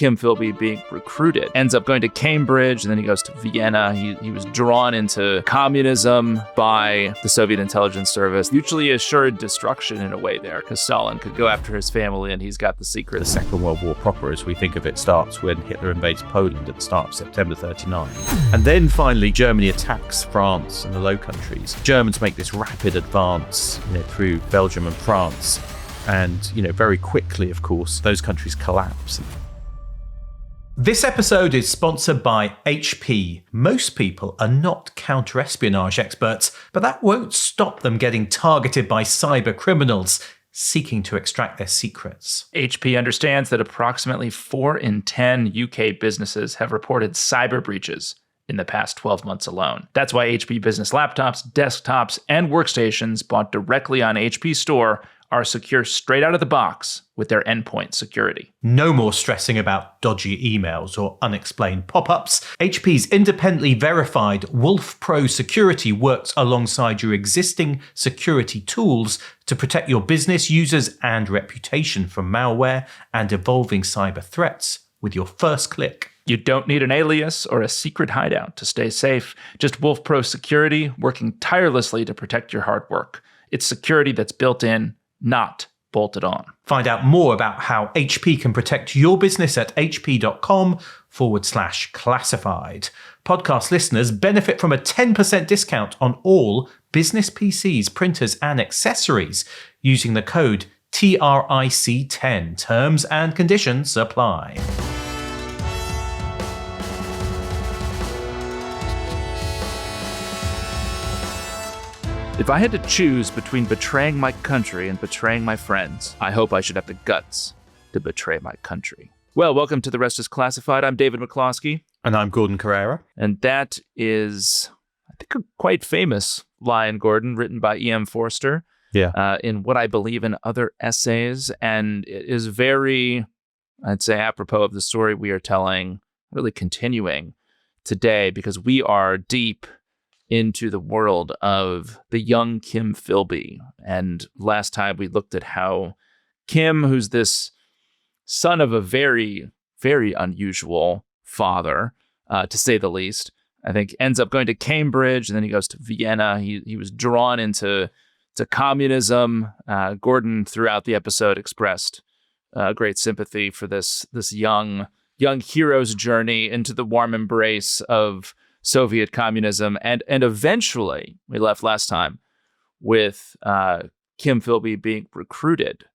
Kim Philby being recruited. Ends up going to Cambridge, and then he goes to Vienna. He was drawn into communism by the Soviet intelligence service. Mutually assured destruction in a way there, because Stalin could go after his family and he's got the secret. The Second World War proper, as we think of it, starts when Hitler invades Poland at the start of September 39. And then finally, Germany attacks France and the Low Countries. Germans make this rapid advance through Belgium and France. And, very quickly, of course, those countries collapse. This episode is sponsored by HP. Most people are not counter-espionage experts, but that won't stop them getting targeted by cyber criminals seeking to extract their secrets. HP understands that approximately 4 in 10 UK businesses have reported cyber breaches in the past 12 months alone. That's why HP business laptops, desktops, and workstations bought directly on HP Store are secure straight out of the box with their endpoint security. No more stressing about dodgy emails or unexplained pop-ups. HP's independently verified Wolf Pro security works alongside your existing security tools to protect your business, users, and reputation from malware and evolving cyber threats with your first click. You don't need an alias or a secret hideout to stay safe. Just Wolf Pro security working tirelessly to protect your hard work. It's security that's built in, not bolted on. Find out more about how HP can protect your business at hp.com/classified. Podcast listeners benefit from a 10% discount on all business PCs, printers, and accessories using the code TRIC10. Terms and conditions apply. If I had to choose between betraying my country and betraying my friends, I hope I should have the guts to betray my country. Well, welcome to The Rest is Classified. I'm David McCloskey. And I'm Gordon Carrera. And that is, I think, a quite famous line, Gordon, written by E.M. Forster. Yeah. In what I believe in other essays. And it is very, I'd say, apropos of the story we are telling, really continuing today, because we are deep into the world of the young Kim Philby. And last time we looked at how Kim, who's this son of a very, very unusual father, to say the least, I think ends up going to Cambridge, and then he goes to Vienna. He was drawn into communism. Gordon, throughout the episode, expressed great sympathy for this young hero's journey into the warm embrace of Soviet communism, and eventually, we left last time with Kim Philby being recruited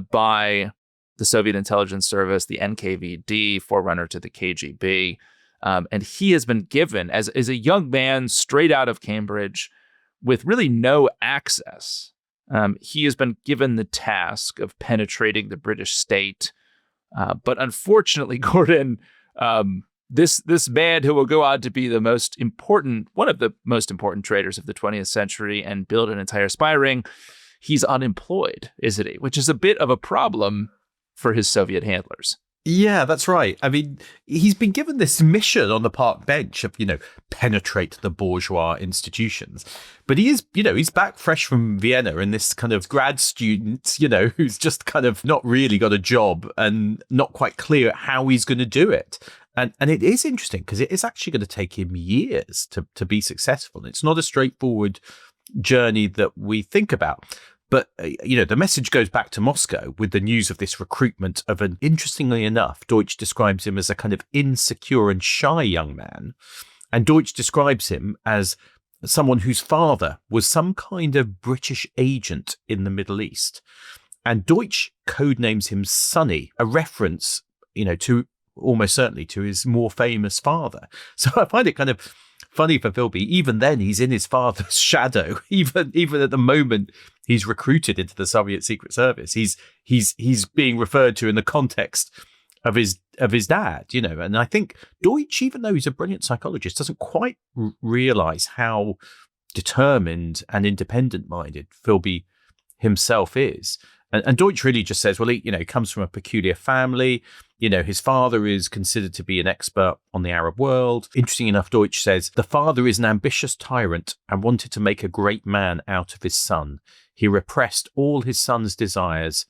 by the Soviet intelligence service, the NKVD, forerunner to the KGB, and he has been given, as a young man straight out of Cambridge, with really no access. He has been given the task of penetrating the British state, but unfortunately, Gordon, This man who will go on to be one of the most important traders of the 20th century and build an entire spy ring, he's unemployed, isn't he? Which is a bit of a problem for his Soviet handlers. Yeah, that's right. I mean, he's been given this mission on the park bench of, penetrate the bourgeois institutions. But he is, he's back fresh from Vienna, and this kind of grad student, who's just kind of not really got a job and not quite clear how he's going to do it. And it is interesting because it is actually going to take him years to be successful. It's not a straightforward journey that we think about. But, the message goes back to Moscow with the news of this recruitment of an, interestingly enough, Deutsch describes him as a kind of insecure and shy young man. And Deutsch describes him as someone whose father was some kind of British agent in the Middle East. And Deutsch codenames him Sonny, a reference, to almost certainly to his more famous father. So I find it kind of funny for Philby. Even then, he's in his father's shadow. Even at the moment he's recruited into the Soviet Secret Service, he's being referred to in the context of his dad. And I think Deutsch, even though he's a brilliant psychologist, doesn't quite realize how determined and independent-minded Philby himself is. And Deutsch really just says, well, he comes from a peculiar family. His father is considered to be an expert on the Arab world. Interesting enough, Deutsch says, the father is an ambitious tyrant and wanted to make a great man out of his son. He repressed all his son's desires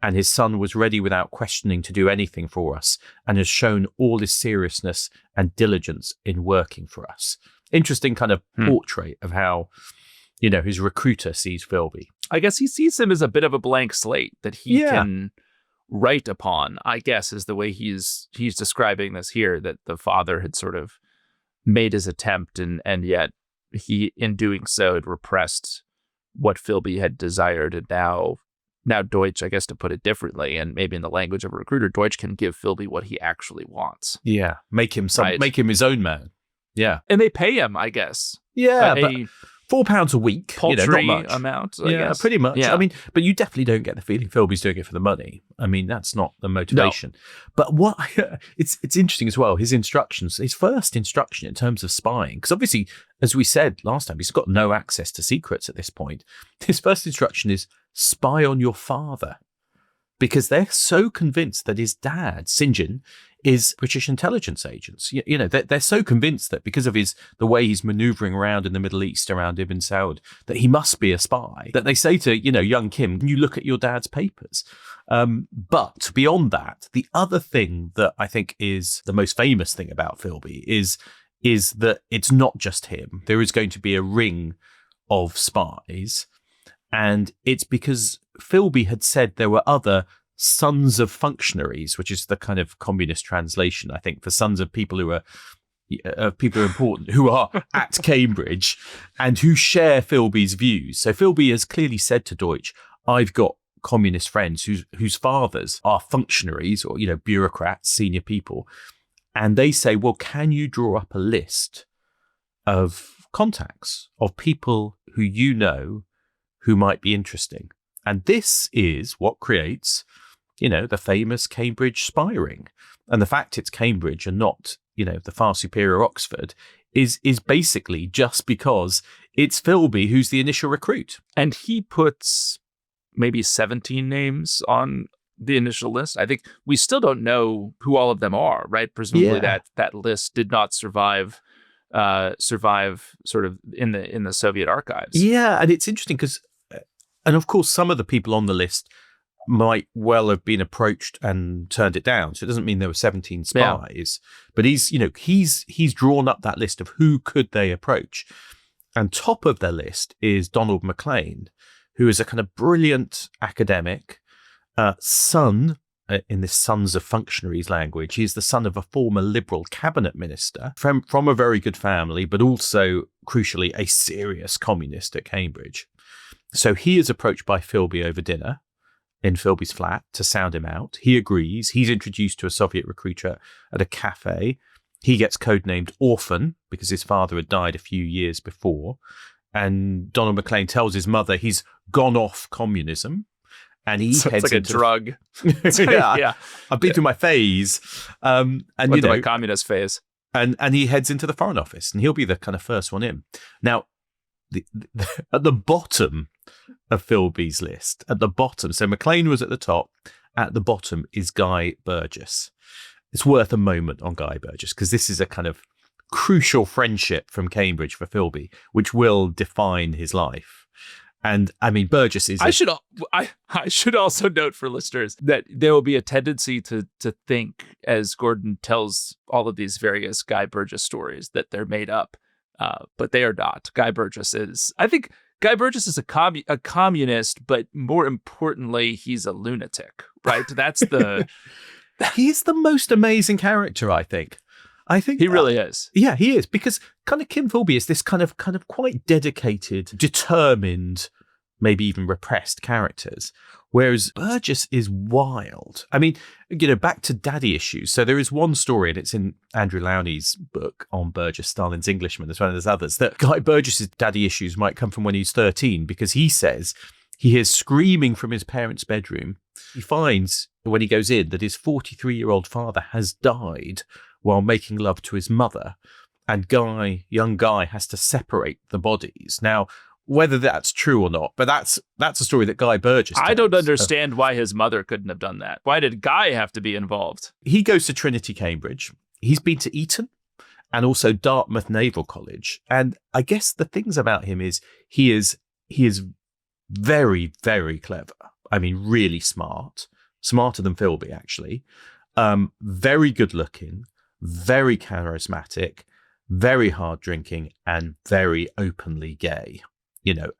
and his son was ready without questioning to do anything for us, and has shown all his seriousness and diligence in working for us. Interesting kind of portrait of how, his recruiter sees Philby. I guess he sees him as a bit of a blank slate that he can write upon, I guess, is the way he's describing this here, that the father had sort of made his attempt and yet he, in doing so, had repressed what Philby had desired. And now Deutsch, I guess, to put it differently, and maybe in the language of a recruiter, Deutsch can give Philby what he actually wants. Yeah, make him his own man. Yeah. And they pay him, I guess. Yeah, but £4 a week, paltry not much amount, I guess. Pretty much. Yeah. I mean, but you definitely don't get the feeling Philby's doing it for the money. I mean, that's not the motivation. No. But what it's interesting as well, his first instruction in terms of spying, because obviously, as we said last time, he's got no access to secrets at this point. His first instruction is spy on your father, because they're so convinced that his dad, St. John, is British intelligence agents. They're so convinced that because of the way he's maneuvering around in the Middle East around Ibn Saud, that he must be a spy, that they say to, young Kim, can you look at your dad's papers? But beyond that, the other thing that I think is the most famous thing about Philby is that it's not just him. There is going to be a ring of spies. And it's because Philby had said there were other sons of functionaries, which is the kind of communist translation, I think, for sons of people who are important, who are at Cambridge and who share Philby's views. So Philby has clearly said to Deutsch, I've got communist friends whose fathers are functionaries or, bureaucrats, senior people. And they say, well, can you draw up a list of contacts of people who who might be interesting? And this is what creates, the famous Cambridge spy ring. And the fact it's Cambridge and not, the far superior Oxford is basically just because it's Philby who's the initial recruit. And he puts maybe 17 names on the initial list. I think we still don't know who all of them are, right? Presumably that list did not survive sort of in the Soviet archives. Yeah, and it's interesting because, and of course, some of the people on the list might well have been approached and turned it down. So it doesn't mean there were 17 spies, but he's drawn up that list of who could they approach. And top of their list is Donald Maclean, who is a kind of brilliant academic, son, in this sons of functionaries language. He's the son of a former Liberal cabinet minister from a very good family, but also, crucially, a serious communist at Cambridge. So he is approached by Philby over dinner in Philby's flat to sound him out. He agrees. He's introduced to a Soviet recruiter at a cafe. He gets codenamed Orphan because his father had died a few years before. And Donald Maclean tells his mother he's gone off communism. And he heads like into a drug. yeah. I've been through my phase. And went to my communist phase. And he heads into the Foreign Office, and he'll be the kind of first one in. Now, at the bottom of Philby's list, so Maclean was at the top. At the bottom is Guy Burgess. It's worth a moment on Guy Burgess because this is a kind of crucial friendship from Cambridge for Philby, which will define his life. And I mean, Burgess is. I should also note for listeners that there will be a tendency to think, as Gordon tells all of these various Guy Burgess stories, that they're made up, but they are not. Guy Burgess is. I think Guy Burgess is a communist, but more importantly, he's a lunatic. Right? That's the. He's the most amazing character, I think. He really is. Yeah, he is, because kind of Kim Philby is this kind of quite dedicated, determined, maybe even repressed characters, whereas Burgess is wild. I mean, back to daddy issues. So there is one story, and it's in Andrew Lowney's book on Burgess, Stalin's Englishman, as well as others, that Guy Burgess's daddy issues might come from when he's 13, because he says he hears screaming from his parents' bedroom. He finds, when he goes in, that his 43-year-old father has died while making love to his mother, and young Guy has to separate the bodies. Now, whether that's true or not, but that's a story that Guy Burgess tells. I don't understand why his mother couldn't have done that. Why did Guy have to be involved? He goes to Trinity, Cambridge. He's been to Eton and also Dartmouth Naval College. And I guess the things about him is he is very, very clever. I mean, really smart, smarter than Philby, actually. Very good looking, very charismatic, very hard drinking, and very openly gay.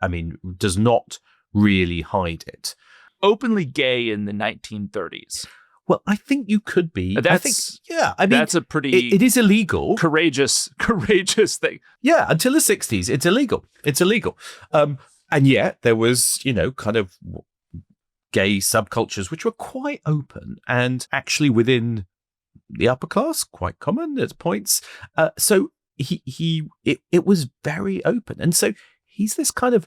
I mean, does not really hide it. Openly gay in the 1930s. Well, I think you could be. That's a pretty it is illegal. Courageous thing. Yeah, until the 60s, it's illegal. And yet there was, kind of gay subcultures which were quite open and actually within the upper class, quite common at points. So it was very open. And so he's this kind of,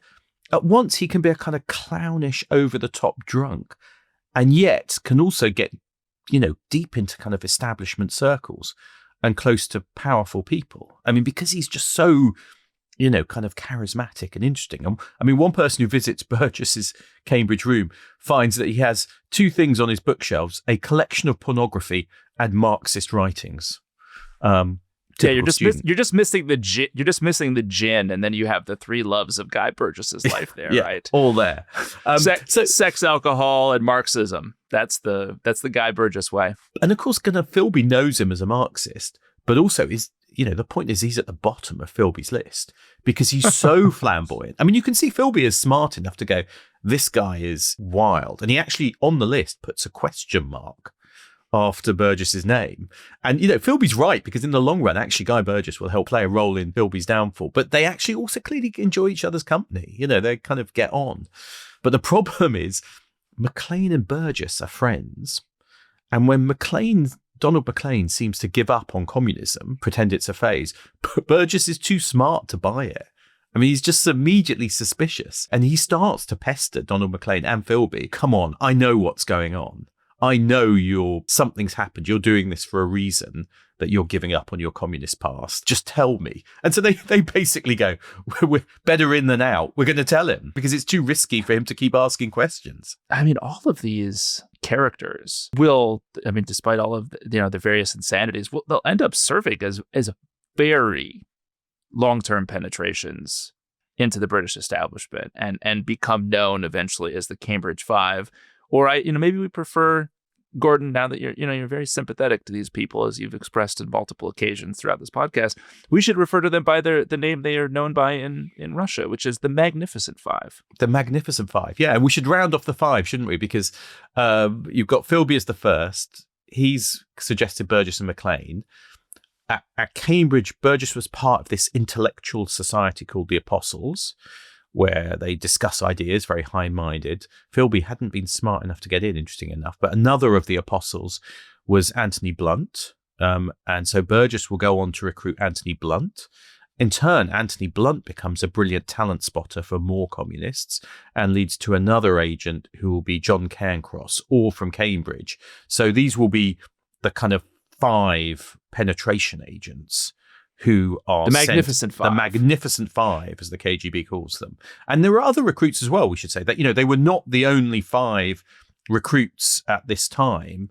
at once he can be a kind of clownish, over the top drunk, and yet can also get, deep into kind of establishment circles and close to powerful people. I mean, because he's just so, kind of charismatic and interesting. I mean, one person who visits Burgess's Cambridge room finds that he has two things on his bookshelves: a collection of pornography and Marxist writings. Yeah, you're just missing the gin. You're just missing the gin, and then you have the three loves of Guy Burgess's life there, yeah, right? All there. Sex, alcohol, and Marxism. That's the Guy Burgess way. And of course, Philby knows him as a Marxist, but also is, the point is he's at the bottom of Philby's list because he's so flamboyant. I mean, you can see Philby is smart enough to go, this guy is wild, and he actually on the list puts a question mark after Burgess's name. And, Philby's right, because in the long run, actually, Guy Burgess will help play a role in Philby's downfall. But they actually also clearly enjoy each other's company. They kind of get on. But the problem is Maclean and Burgess are friends. And when Donald Maclean seems to give up on communism, pretend it's a phase, Burgess is too smart to buy it. I mean, he's just immediately suspicious. And he starts to pester Donald Maclean and Philby. Come on, I know what's going on. I know something's happened. You're doing this for a reason, that you're giving up on your communist past. Just tell me. And so they basically go, we're better in than out. We're going to tell him because it's too risky for him to keep asking questions. I mean, all of these characters will, despite all of the various insanities, they'll end up serving as very long-term penetrations into the British establishment and become known eventually as the Cambridge Five. Or maybe we prefer, Gordon, now that you're very sympathetic to these people, as you've expressed in multiple occasions throughout this podcast, we should refer to them by the name they are known by in Russia, which is the Magnificent Five. The Magnificent Five, yeah. And we should round off the five, shouldn't we? Because you've got Philby as the first. He's suggested Burgess and Maclean. At Cambridge, Burgess was part of this intellectual society called the Apostles, where they discuss ideas, very high-minded. Philby hadn't been smart enough to get in, interesting enough. But another of the apostles was Anthony Blunt. And so Burgess will go on to recruit Anthony Blunt. In turn, Anthony Blunt becomes a brilliant talent spotter for more communists and leads to another agent who will be John Cairncross, all from Cambridge. So these will be the kind of 5 penetration agents who are the Magnificent Five. The Magnificent Five, as the KGB calls them. And there were other recruits as well, we should say. That they were not the only 5 recruits at this time,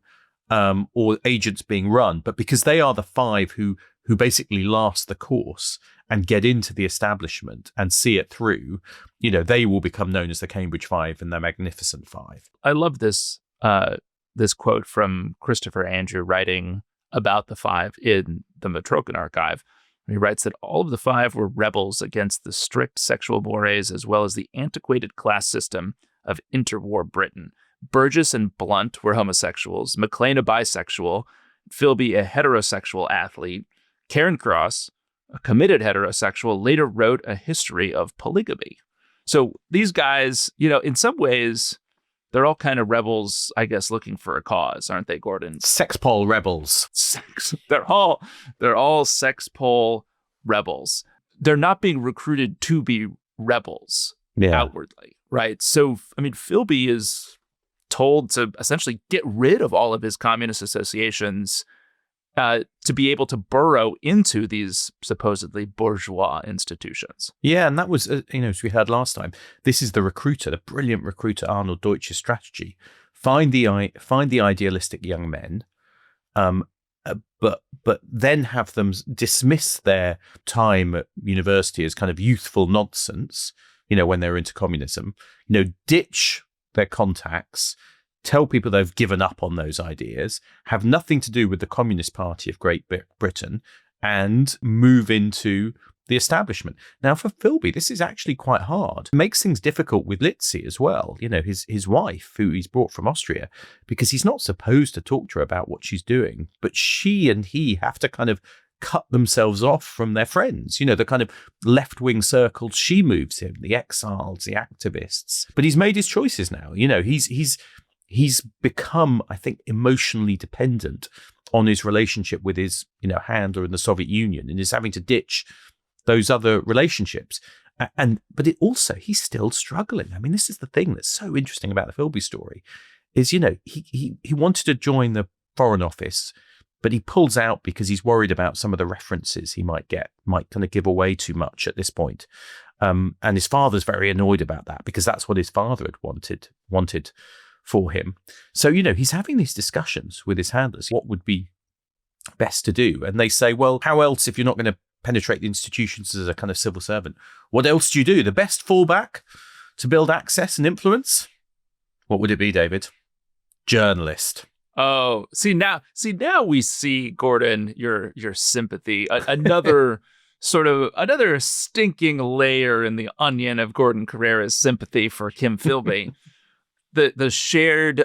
or agents being run, but because they are the 5 who basically last the course and get into the establishment and see it through, they will become known as the Cambridge Five and the Magnificent Five. I love this quote from Christopher Andrew writing about the 5 in the Matrokin archive. He writes that all of the 5 were rebels against the strict sexual mores as well as the antiquated class system of interwar Britain. Burgess and Blunt were homosexuals, Maclean a bisexual, Philby a heterosexual athlete, Cairncross, a committed heterosexual, later wrote a history of polygamy. So these guys, in some ways, they're all kind of rebels, I guess, looking for a cause, aren't they, Gordon? Sexpol rebels. They're all sexpol rebels. They're not being recruited to be rebels outwardly, right? So, Philby is told to essentially get rid of all of his communist associations to be able to burrow into these supposedly bourgeois institutions. Yeah, and that was, as we heard last time, this is the brilliant recruiter Arnold Deutsch's strategy. Find the idealistic young men, but then have them dismiss their time at university as kind of youthful nonsense, when they're into communism. Ditch their contacts, tell people they've given up on those ideas, have nothing to do with the Communist Party of Great Britain, and move into the establishment. Now, for Philby, this is actually quite hard. It makes things difficult with Litzy as well, his wife, who he's brought from Austria, because he's not supposed to talk to her about what she's doing, but she and he have to kind of cut themselves off from their friends, the kind of left-wing circles she moves in, the exiles, the activists. But he's made his choices now. He's become, I think, emotionally dependent on his relationship with his, handler in the Soviet Union, and is having to ditch those other relationships. But he's still struggling. I mean, this is the thing that's so interesting about the Philby story is, he wanted to join the Foreign Office, but he pulls out because he's worried about some of the references he might kind of give away too much at this point. And his father's very annoyed about that because that's what his father had wanted for him. So, he's having these discussions with his handlers. What would be best to do? And they say, well, how else, if you're not going to penetrate the institutions as a kind of civil servant, what else do you do? The best fallback to build access and influence? What would it be, David? Journalist. Oh, see now we see, Gordon, your sympathy. Another another stinking layer in the onion of Gordon Carrera's sympathy for Kim Philby. The shared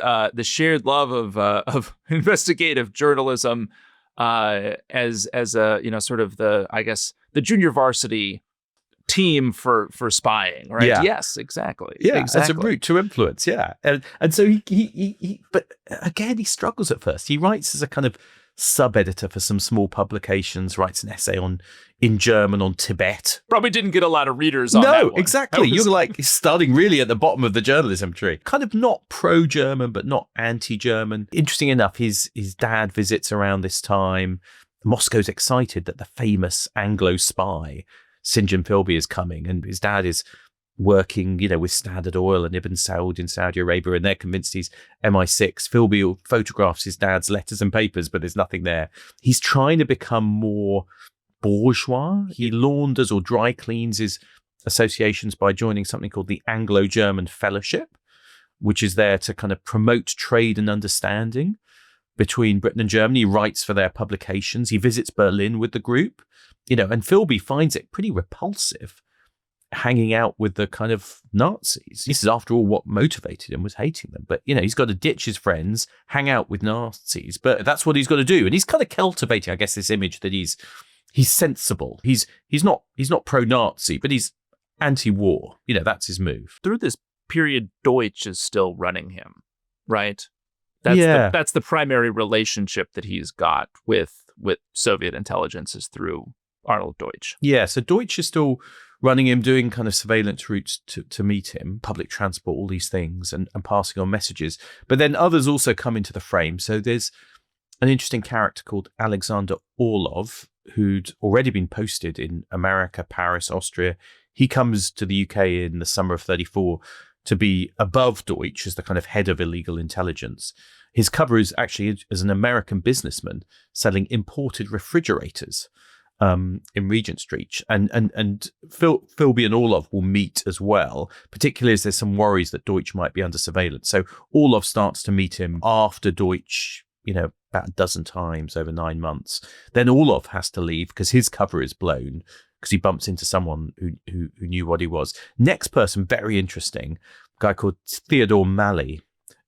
love of investigative journalism as a sort of the junior varsity team for spying, right? Yeah. Yes, exactly. Yeah, exactly. As a route to influence. Yeah, and so he but again he struggles at first. He writes as a kind of sub-editor for some small publications, writes an essay in German on Tibet. Probably didn't get a lot of readers on that one. No, exactly. You're like starting really at the bottom of the journalism tree. Kind of not pro-German, but not anti-German. Interesting enough, his dad visits around this time. Moscow's excited that the famous Anglo spy, St. John Philby, is coming, and his dad is working, with Standard Oil and Ibn Saud in Saudi Arabia, and they're convinced he's MI6. Philby photographs his dad's letters and papers, but there's nothing there. He's trying to become more bourgeois. He launders or dry cleans his associations by joining something called the Anglo-German Fellowship, which is there to kind of promote trade and understanding between Britain and Germany. He writes for their publications. He visits Berlin with the group, and Philby finds it pretty repulsive hanging out with the kind of Nazis. This is, after all, what motivated him, was hating them. But, you got to ditch his friends, hang out with Nazis. But that's what he's got to do. And he's kind of cultivating, I guess, this image that he's sensible. He's not pro-Nazi, but he's anti-war. That's his move. Through this period, Deutsch is still running him, right? That's the primary relationship that he's got with Soviet intelligence is through Arnold Deutsch. Yeah, so Deutsch is still running him, doing kind of surveillance routes to meet him, public transport, all these things, and passing on messages. But then others also come into the frame. So there's an interesting character called Alexander Orlov, who'd already been posted in America, Paris, Austria. He comes to the UK in the summer of 1934 to be above Deutsch as the kind of head of illegal intelligence. His cover is actually as an American businessman selling imported refrigerators in Regent Street. And Philby and Orlov will meet as well, particularly as there's some worries that Deutsch might be under surveillance. So Orlov starts to meet him after Deutsch, about a dozen times over 9 months. Then Orlov has to leave because his cover is blown because he bumps into someone who knew what he was. Next person, very interesting, a guy called Theodore Malley,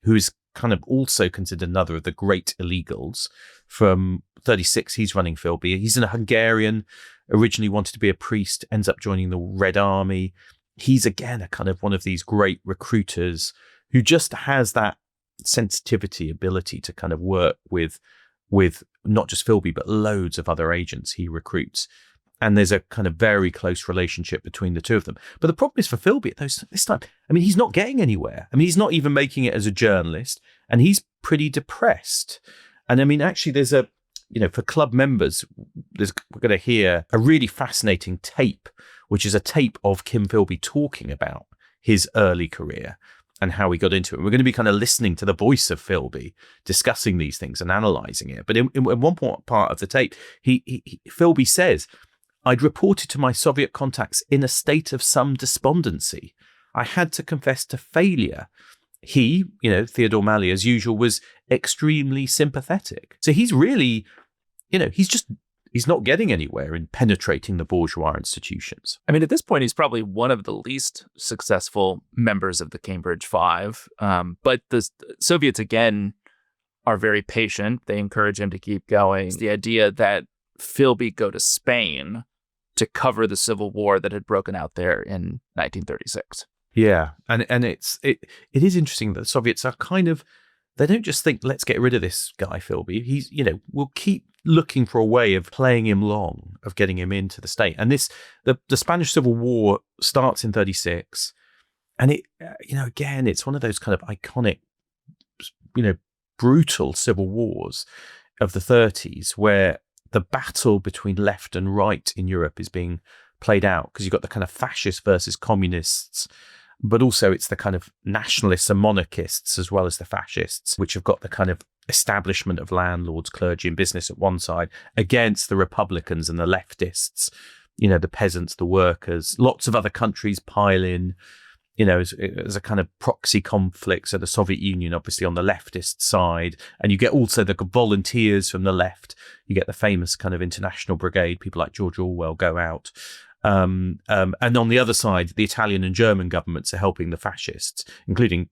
who is kind of also considered another of the great illegals. From 1936, he's running Philby. He's a Hungarian, originally wanted to be a priest, ends up joining the Red Army. He's, again, a kind of one of these great recruiters who just has that sensitivity, ability to kind of work with not just Philby, but loads of other agents he recruits. And there's a kind of very close relationship between the two of them. But the problem is for Philby at this time, he's not getting anywhere. He's not even making it as a journalist, and he's pretty depressed. And actually there's for club members, we're going to hear a really fascinating tape, which is a tape of Kim Philby talking about his early career and how he got into it. We're going to be kind of listening to the voice of Philby discussing these things and analysing it. But in one part of the tape, Philby says, "I'd reported to my Soviet contacts in a state of some despondency. I had to confess to failure he, Theodore Malley, as usual, was extremely sympathetic. So he's really, he's not getting anywhere in penetrating the bourgeois institutions. I mean, at this point, he's probably one of the least successful members of the Cambridge Five. But the Soviets, again, are very patient. They encourage him to keep going. It's the idea that Philby go to Spain to cover the civil war that had broken out there in 1936. Yeah, and it is interesting that the Soviets are kind of, they don't just think, let's get rid of this guy Philby. He's, we'll keep looking for a way of playing him long, of getting him into the state. And the Spanish Civil War starts in 36, and it, again, it's one of those kind of iconic, brutal civil wars of the 30s, where the battle between left and right in Europe is being played out, because you've got the kind of fascists versus communists, but also it's the kind of nationalists and monarchists as well as the fascists, which have got the kind of establishment of landlords, clergy and business at one side against the Republicans and the leftists, the peasants, the workers. Lots of other countries pile in, as a kind of proxy conflict. So the Soviet Union, obviously, on the leftist side, and you get also the volunteers from the left. You get the famous kind of international brigade, people like George Orwell go out. And on the other side, the Italian and German governments are helping the fascists, including,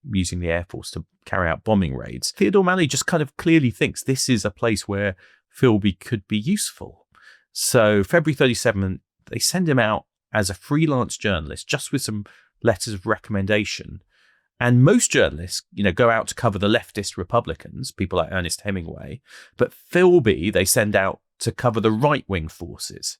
using the Air Force to carry out bombing raids. Theodore Malley just kind of clearly thinks this is a place where Philby could be useful. So February 37, they send him out as a freelance journalist, just with some letters of recommendation. And most journalists, go out to cover the leftist Republicans, people like Ernest Hemingway. But Philby, they send out to cover the right-wing forces.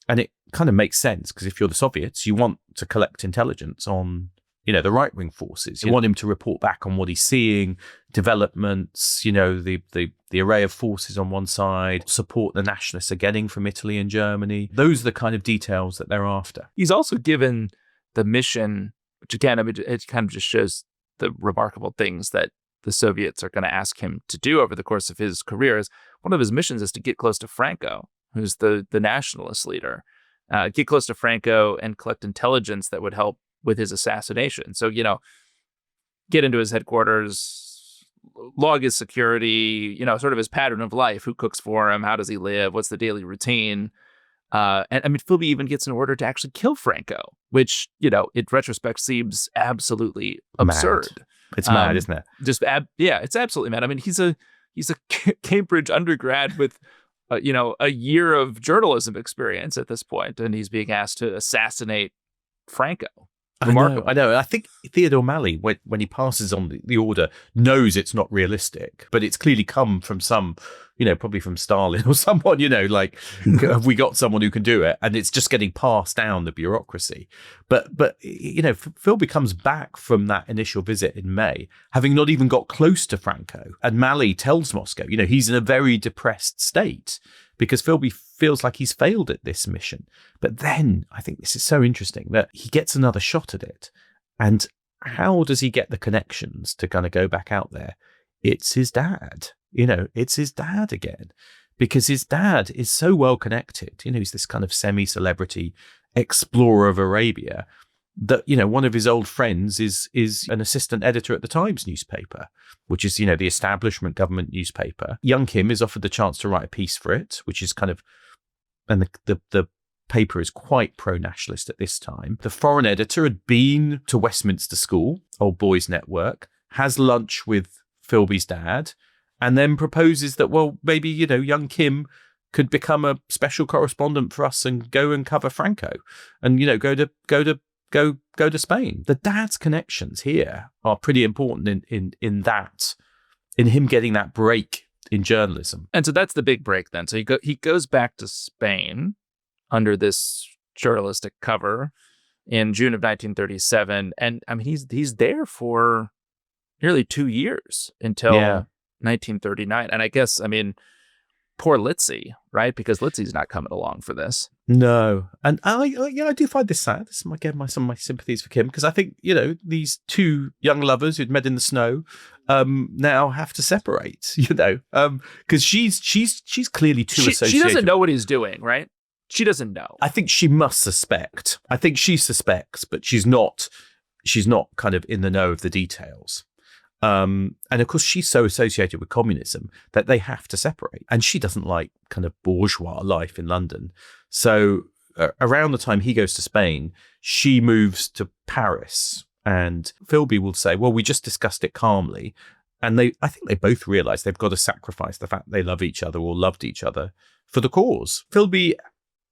And it kind of makes sense, because if you're the Soviets, you want to collect intelligence on, the right-wing forces. You want him to report back on what he's seeing, developments, the array of forces on one side, support the nationalists are getting from Italy and Germany. Those are the kind of details that they're after. He's also given the mission, which again, it kind of just shows the remarkable things that the Soviets are going to ask him to do over the course of his career. Is one of his missions is to get close to Franco, who's the nationalist leader, get close to Franco and collect intelligence that would help with his assassination. So, get into his headquarters, log his security, sort of his pattern of life, who cooks for him, how does he live, what's the daily routine. And I mean, Philby even gets an order to actually kill Franco, which, in retrospect seems absolutely absurd. Mad. It's mad, isn't it? It's absolutely mad. I mean, he's a Cambridge undergrad with a year of journalism experience at this point, and he's being asked to assassinate Franco. Remarkable. I know. I think Theodore Malley, when he passes on the order, knows it's not realistic, but it's clearly come from some, probably from Stalin or someone, like, have we got someone who can do it? And it's just getting passed down the bureaucracy. But Philby comes back from that initial visit in May, having not even got close to Franco. And Malley tells Moscow, he's in a very depressed state, because Philby feels like he's failed at this mission. But then I think this is so interesting that he gets another shot at it. And how does he get the connections to kind of go back out there? It's his dad. It's his dad again, because his dad is so well connected. He's this kind of semi-celebrity explorer of Arabia that, one of his old friends is an assistant editor at the Times newspaper, which is, the establishment government newspaper. Young Kim is offered the chance to write a piece for it, which is kind of, and the paper is quite pro-nationalist at this time. The foreign editor had been to Westminster School, Old Boys Network, has lunch with Philby's dad, and then proposes that, well, maybe, young Kim could become a special correspondent for us and go and cover Franco, and go to Spain. The dad's connections here are pretty important in him getting that break in journalism. And so that's the big break then. So he goes back to Spain under this journalistic cover in June of 1937, and I mean he's there for nearly 2 years until 1939. And I guess, I mean, poor Litzy, right? Because Litzy's not coming along for this. No. And I do find this sad. This is again some of my sympathies for Kim, because I think, these two young lovers who'd met in the snow now have to separate, because she's clearly too associated. She doesn't know what he's doing, right? She doesn't know. I think she must suspect. I think she suspects, but she's not she's not kind of in the know of the details. And of course, she's so associated with communism that they have to separate. And she doesn't like kind of bourgeois life in London. So around the time he goes to Spain, she moves to Paris. And Philby will say, well, we just discussed it calmly. And I think they both realize they've got to sacrifice the fact they love each other or loved each other for the cause. Philby,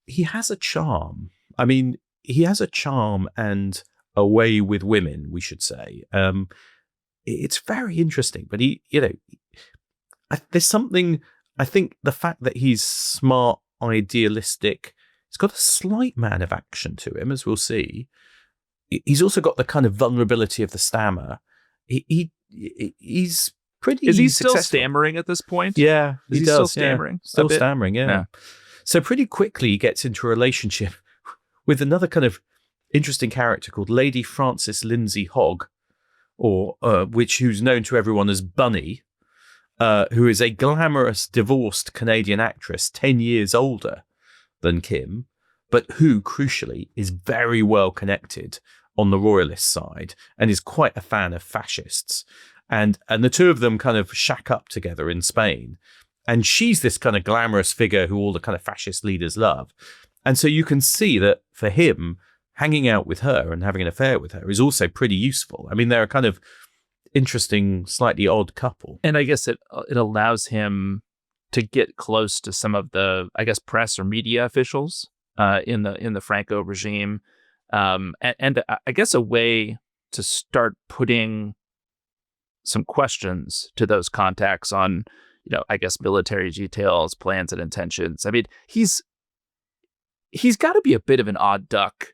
he has a charm. I mean, he has a charm and a way with women, we should say. It's very interesting, but there's something, I think the fact that he's smart, idealistic, he's got a slight man of action to him, as we'll see. He's also got the kind of vulnerability of the stammer. He's pretty Is he successful. still stammering at this point? Yeah, Is he still stammering? Still stammering, yeah. So pretty quickly he gets into a relationship with another kind of interesting character called Lady Frances Lindsay Hogg, or who's known to everyone as Bunny, who is a glamorous divorced Canadian actress 10 years older than Kim, but who, crucially, is very well connected on the royalist side and is quite a fan of fascists. And the two of them kind of shack up together in Spain. And she's this kind of glamorous figure who all the kind of fascist leaders love. And so you can see that for him, hanging out with her and having an affair with her is also pretty useful. I mean, they're a kind of interesting, slightly odd couple. And I guess it allows him to get close to some of the, I guess, press or media officials in the Franco regime. And I guess a way to start putting some questions to those contacts on, I guess, military details, plans, and intentions. I mean, he's got to be a bit of an odd duck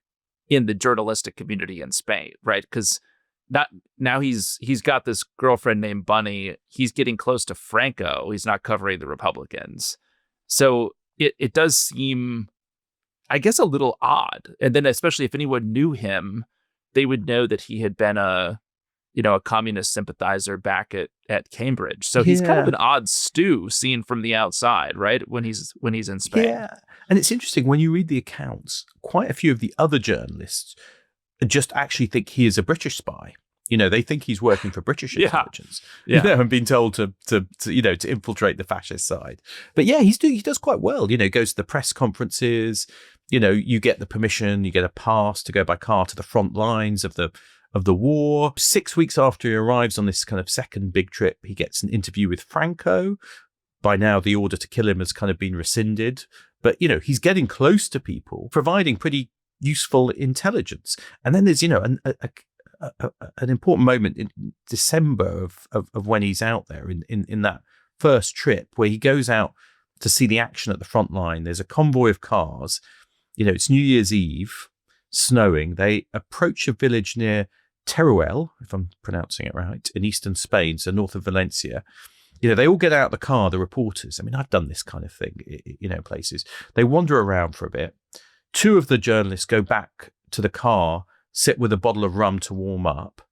in the journalistic community in Spain, right? Because now he's got this girlfriend named Bunny. He's getting close to Franco. He's not covering the Republicans. So it does seem, I guess, a little odd. And then especially if anyone knew him, they would know that he had been a communist sympathizer back at Cambridge. So he's kind of an odd stew seen from the outside, right? When he's in Spain. Yeah. And it's interesting when you read the accounts, quite a few of the other journalists just actually think he is a British spy. They think he's working for British intelligence. And been told to infiltrate the fascist side. But yeah, he does quite well. Goes to the press conferences. You get the permission, you get a pass to go by car to the front lines of the war. 6 weeks after he arrives on this kind of second big trip, he gets an interview with Franco. By now, the order to kill him has kind of been rescinded. But, he's getting close to people, providing pretty useful intelligence. And then there's, an important moment in December of when he's out there in that first trip where he goes out to see the action at the front line. There's a convoy of cars. It's New Year's Eve, snowing. They approach a village near Teruel, if I'm pronouncing it right, in eastern Spain, so north of Valencia. They all get out of the car, the reporters. I mean, I've done this kind of thing, places. They wander around for a bit. Two of the journalists go back to the car, sit with a bottle of rum to warm up.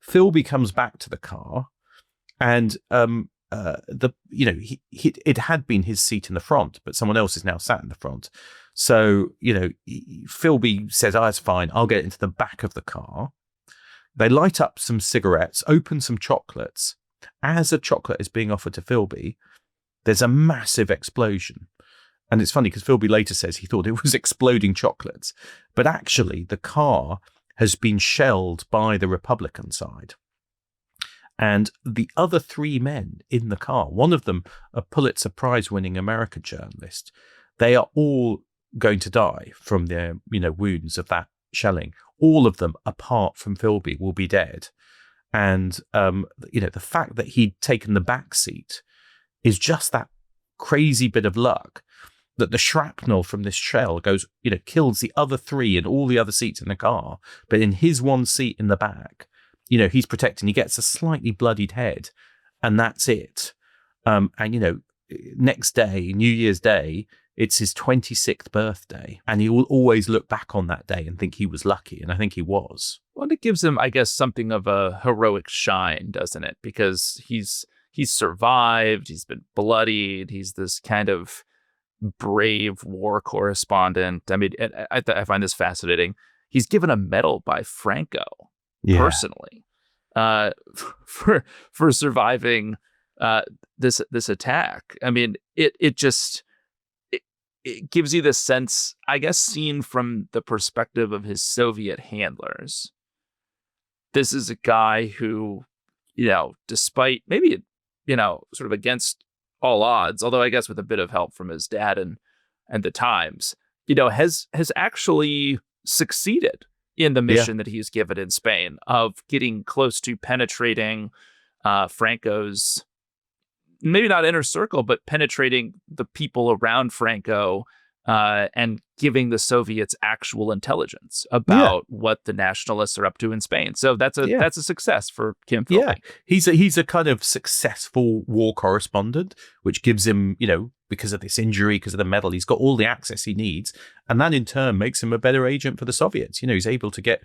Philby comes back to the car, and it had been his seat in the front, but someone else is now sat in the front. So, Philby says, it's fine. I'll get into the back of the car. They light up some cigarettes, open some chocolates. As a chocolate is being offered to Philby, there's a massive explosion. And it's funny because Philby later says he thought it was exploding chocolates. But actually, the car has been shelled by the Republican side. And the other three men in the car, one of them a Pulitzer Prize-winning American journalist, they are all going to die from their, wounds of that shelling. All of them, apart from Philby, will be dead. And, the fact that he'd taken the back seat is just that crazy bit of luck that the shrapnel from this shell goes, kills the other three and all the other seats in the car. But in his one seat in the back, he's protecting. He gets a slightly bloodied head, and that's it. Next day, New Year's Day, it's his 26th birthday, and he will always look back on that day and think he was lucky, and I think he was. Well, it gives him, I guess, something of a heroic shine, doesn't it? Because he's survived, he's been bloodied, he's this kind of brave war correspondent. I mean, I find this fascinating. He's given a medal by Franco, personally for surviving this attack. I mean, it gives you this sense, I guess, seen from the perspective of his Soviet handlers. This is a guy who, despite maybe, sort of against all odds, although I guess with a bit of help from his dad and the Times, has actually succeeded in the mission that he's given in Spain of getting close to penetrating Franco's, maybe not inner circle, but penetrating the people around Franco and giving the Soviets actual intelligence about what the nationalists are up to in Spain. So that's a success for Kim Philby. Yeah, he's a kind of successful war correspondent, which gives him, because of this injury, because of the medal, he's got all the access he needs. And that in turn makes him a better agent for the Soviets. He's able to get,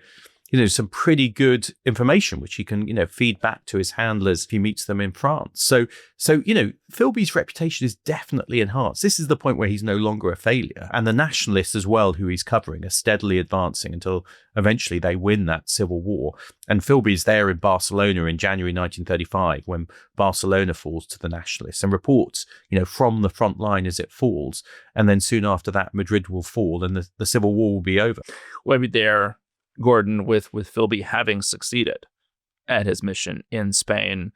some pretty good information, which he can, feed back to his handlers if he meets them in France. So, Philby's reputation is definitely enhanced. This is the point where he's no longer a failure. And the nationalists as well, who he's covering, are steadily advancing until eventually they win that civil war. And Philby's there in Barcelona in January 1935, when Barcelona falls to the nationalists, and reports, from the front line as it falls. And then soon after that, Madrid will fall and the civil war will be over. Well, there, Gordon, with Philby having succeeded at his mission in Spain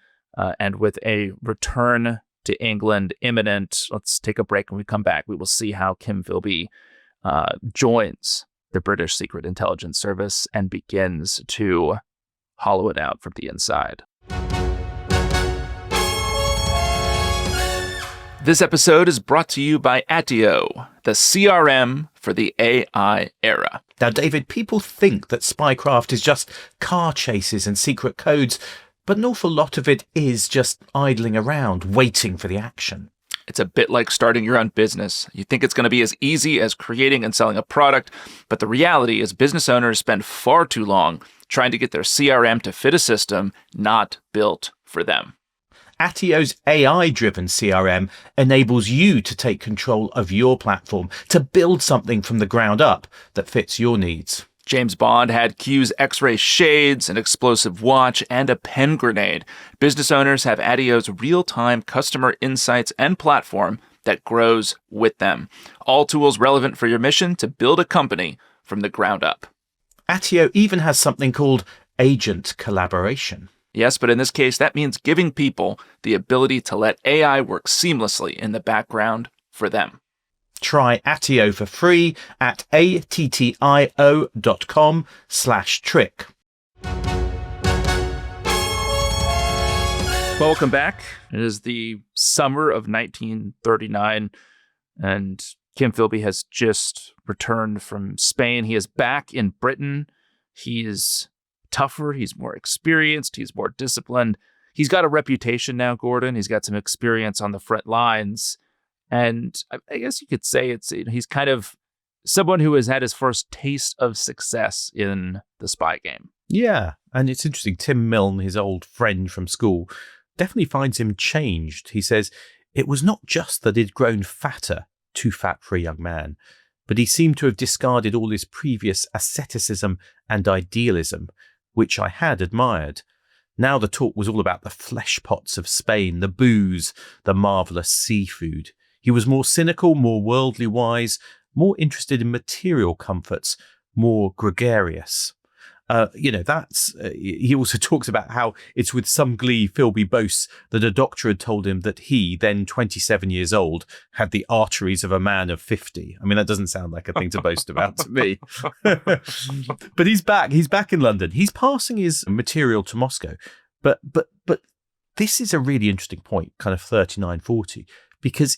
and with a return to England imminent, let's take a break. When we come back, we will see how Kim Philby joins the British Secret Intelligence Service and begins to hollow it out from the inside. This episode is brought to you by Atio, the CRM for the AI era. Now, David, people think that spycraft is just car chases and secret codes, but an awful lot of it is just idling around, waiting for the action. It's a bit like starting your own business. You think it's going to be as easy as creating and selling a product, but the reality is business owners spend far too long trying to get their CRM to fit a system not built for them. Atio's AI-driven CRM enables you to take control of your platform, to build something from the ground up that fits your needs. James Bond had Q's X-ray shades, an explosive watch, and a pen grenade. Business owners have Atio's real-time customer insights and platform that grows with them. All tools relevant for your mission to build a company from the ground up. Atio even has something called agent collaboration. Yes, but in this case, that means giving people the ability to let AI work seamlessly in the background for them. Try Atio for free at attio.com/trick. Welcome back. It is the summer of 1939, and Kim Philby has just returned from Spain. He is back in Britain. He is tougher, he's more experienced, he's more disciplined. He's got a reputation now, Gordon. He's got some experience on the front lines. And I guess you could say he's kind of someone who has had his first taste of success in the spy game. Yeah, and it's interesting. Tim Milne, his old friend from school, definitely finds him changed. He says, it was not just that he'd grown fatter, too fat for a young man, but he seemed to have discarded all his previous asceticism and idealism, which I had admired. Now the talk was all about the flesh pots of Spain, the booze, the marvellous seafood. He was more cynical, more worldly wise, more interested in material comforts, more gregarious. He also talks about how it's with some glee Philby boasts that a doctor had told him that he, then 27 years old, had the arteries of a man of 50. I mean, that doesn't sound like a thing to boast about to me. But he's back in London. He's passing his material to Moscow. But this is a really interesting point, kind of 39, 40, because,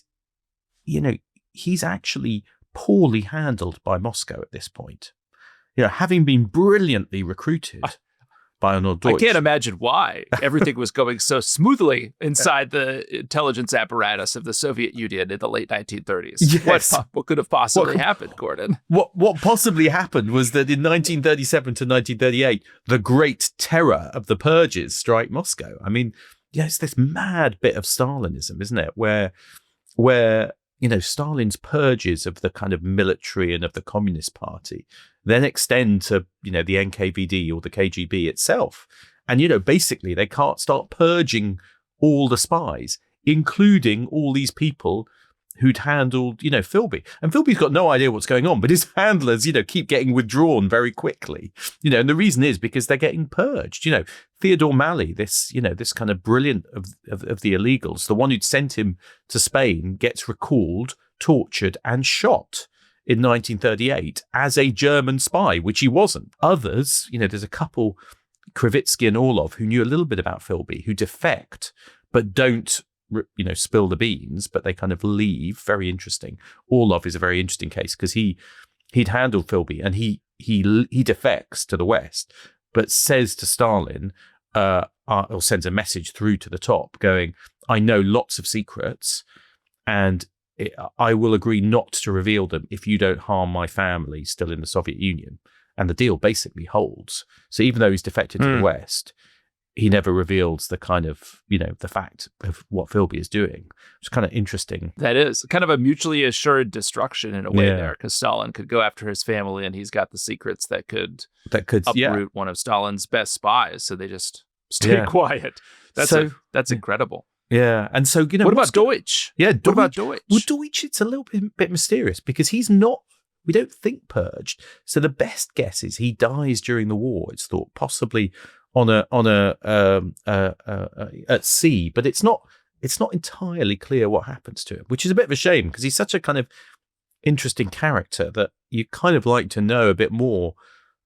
he's actually poorly handled by Moscow at this point. Having been brilliantly recruited by Arnold Deutsch. I can't imagine why everything was going so smoothly inside the intelligence apparatus of the Soviet Union in the late 1930s. Yes. What could have possibly happened, Gordon? What possibly happened was that in 1937 to 1938, the great terror of the purges strike Moscow. I mean, it's this mad bit of Stalinism, isn't it? Where Stalin's purges of the kind of military and of the Communist Party then extend to, the NKVD or the KGB itself. And, basically they can't start purging all the spies, including all these people who'd handled, Philby. And Philby's got no idea what's going on, but his handlers, keep getting withdrawn very quickly. And the reason is because they're getting purged. Theodore Malley, this kind of brilliant of the illegals, the one who'd sent him to Spain, gets recalled, tortured, and shot in 1938 as a German spy, which he wasn't. Others, there's a couple, Krivitsky and Orlov, who knew a little bit about Philby, who defect, but don't spill the beans, but they kind of leave. Very interesting. Orlov is a very interesting case because he'd handled Philby and he defects to the West, but says to Stalin, or sends a message through to the top going, I know lots of secrets and I will agree not to reveal them if you don't harm my family still in the Soviet Union. And the deal basically holds. So even though he's defected to the West, he never reveals the kind of, the fact of what Philby is doing. It's kind of interesting. That is kind of a mutually assured destruction in a way there, because Stalin could go after his family and he's got the secrets that could uproot one of Stalin's best spies. So they just stay quiet. That's incredible. Yeah. And so, what about Deutsch? Yeah. What about Deutsch? Well, Deutsch, it's a little bit mysterious because he's not, we don't think purged. So the best guess is he dies during the war. It's thought possibly at sea, but it's not entirely clear what happens to him, which is a bit of a shame because he's such a kind of interesting character that you kind of like to know a bit more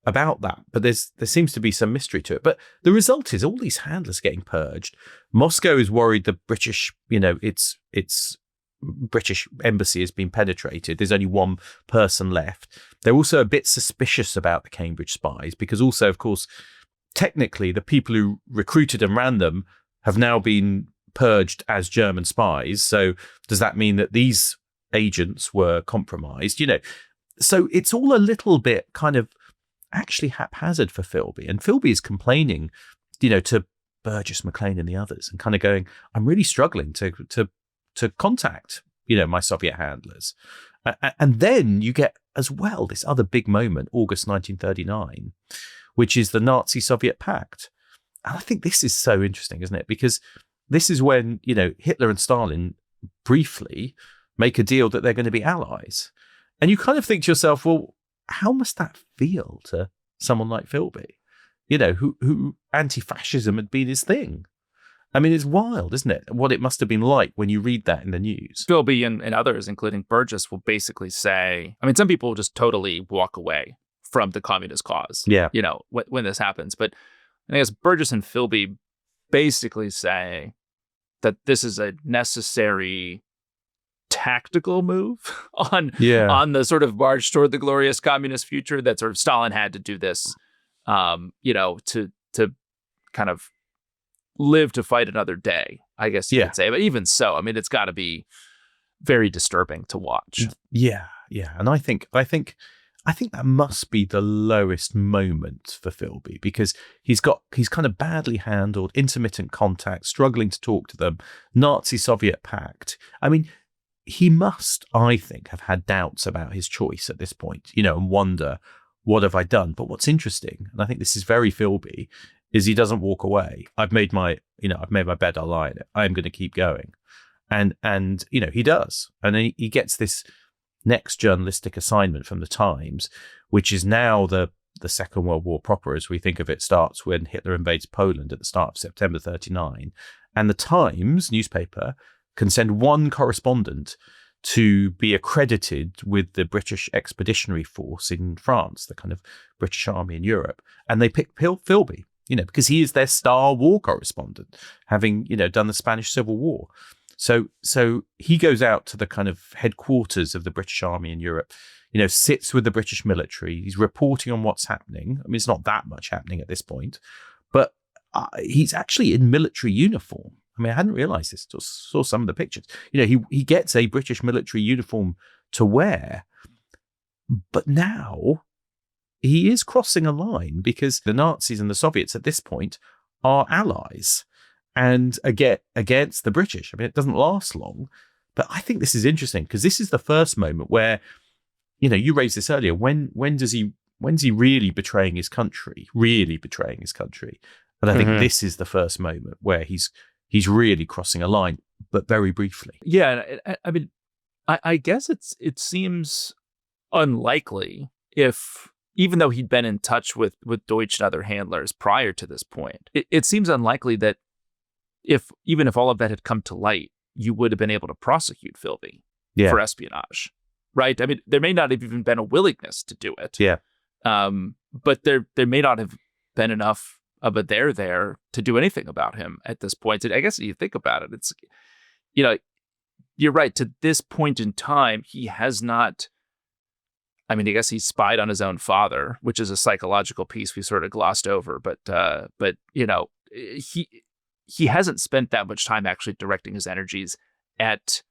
about that. But there seems to be some mystery to it. But the result is all these handlers getting purged. Moscow is worried the British, its British embassy has been penetrated. There's only one person left. They're also a bit suspicious about the Cambridge Spies because also, of course, technically the people who recruited and ran them have now been purged as German spies. So does that mean that these agents were compromised? So it's all a little bit kind of actually haphazard for Philby. And Philby is complaining, to Burgess, McLean and the others and kind of going, I'm really struggling to contact, my Soviet handlers. And then you get as well this other big moment, August 1939, which is the Nazi-Soviet pact. And I think this is so interesting, isn't it? Because this is when, Hitler and Stalin briefly make a deal that they're going to be allies. And you kind of think to yourself, well, how must that feel to someone like Philby, who anti-fascism had been his thing? I mean, it's wild, isn't it? What it must have been like when you read that in the news. Philby and others, including Burgess, will basically say, some people will just totally walk away from the communist cause, when this happens. But I guess Burgess and Philby basically say that this is a necessary tactical move on the sort of march toward the glorious communist future, that sort of Stalin had to do this, to kind of live to fight another day, I guess you could say. But even so, it's got to be very disturbing to watch. Yeah. And I think that must be the lowest moment for Philby because he's kind of badly handled, intermittent contact, struggling to talk to them, Nazi-Soviet pact. He must, I think, have had doubts about his choice at this point, and wonder, what have I done? But what's interesting, and I think this is very Philby, is he doesn't walk away. I've made my bed, I'll lie in it. I'm going to keep going. And he does. And then he gets this next journalistic assignment from the Times, which is now the Second World War proper, as we think of it, starts when Hitler invades Poland at the start of September 1939. And the Times newspaper can send one correspondent to be accredited with the British Expeditionary Force in France, the kind of British army in Europe. And they pick Philby, because he is their star war correspondent, having, done the Spanish Civil War. So he goes out to the kind of headquarters of the British Army in Europe, sits with the British military. He's reporting on what's happening. It's not that much happening at this point, but he's actually in military uniform. I hadn't realized this, just saw some of the pictures. He gets a British military uniform to wear, but now he is crossing a line because the Nazis and the Soviets at this point are allies and against the British. It doesn't last long, but I think this is interesting because this is the first moment where, you raised this earlier. When does he When's he really betraying his country? And I think this is the first moment where he's really crossing a line, but very briefly. Yeah, I mean, I guess it seems unlikely if, even though he'd been in touch with Deutsch and other handlers prior to this point, it seems unlikely that even if all of that had come to light, you would have been able to prosecute Philby for espionage, right? I mean, there may not have even been a willingness to do it. Yeah. But there may not have been enough of a there to do anything about him at this point. And I guess if you think about it, it's, you're right. To this point in time, he has not. I mean, I guess he spied on his own father, which is a psychological piece we sort of glossed over. But he hasn't spent that much time actually directing his energies at